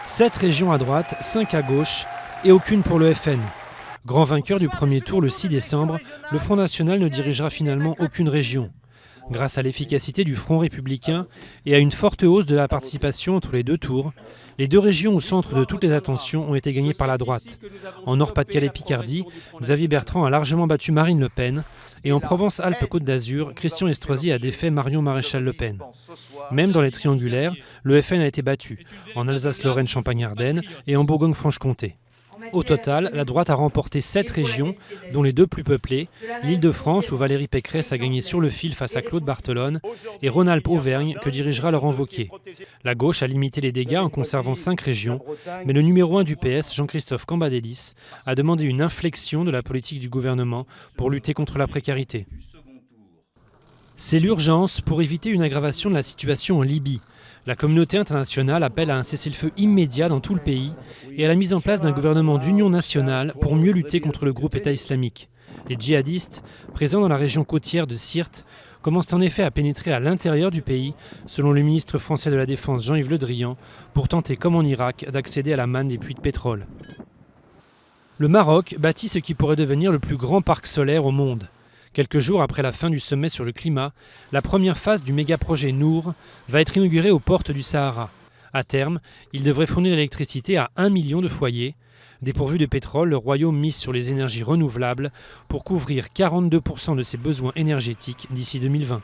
7 régions à droite, 5 à gauche et aucune pour le FN. Grand vainqueur du premier tour le 6 décembre, le Front National ne dirigera finalement aucune région. Grâce à l'efficacité du Front républicain et à une forte hausse de la participation entre les deux tours, les deux régions au centre de toutes les attentions ont été gagnées par la droite. En Nord-Pas-de-Calais-Picardie, Xavier Bertrand a largement battu Marine Le Pen et en Provence-Alpes-Côte d'Azur, Christian Estrosi a défait Marion Maréchal-Le Pen. Même dans les triangulaires, le FN a été battu, en Alsace-Lorraine-Champagne-Ardenne et en Bourgogne-Franche-Comté. Au total, la droite a remporté 7 régions, dont les deux plus peuplées, l'Île-de-France où Valérie Pécresse a gagné sur le fil face à Claude Barthelone, et Rhône-Alpes-Auvergne que dirigera Laurent Wauquiez. La gauche a limité les dégâts en conservant 5 régions, mais le numéro 1 du PS, Jean-Christophe Cambadélis, a demandé une inflexion de la politique du gouvernement pour lutter contre la précarité. C'est l'urgence pour éviter une aggravation de la situation en Libye. La communauté internationale appelle à un cessez-le-feu immédiat dans tout le pays et à la mise en place d'un gouvernement d'union nationale pour mieux lutter contre le groupe État islamique. Les djihadistes, présents dans la région côtière de Sirte, commencent en effet à pénétrer à l'intérieur du pays, selon le ministre français de la Défense Jean-Yves Le Drian, pour tenter, comme en Irak, d'accéder à la manne des puits de pétrole. Le Maroc bâtit ce qui pourrait devenir le plus grand parc solaire au monde. Quelques jours après la fin du sommet sur le climat, la première phase du méga-projet Nour va être inaugurée aux portes du Sahara. À terme, il devrait fournir l'électricité à 1 million de foyers. Dépourvu de pétrole, le royaume mise sur les énergies renouvelables pour couvrir 42% de ses besoins énergétiques d'ici 2020.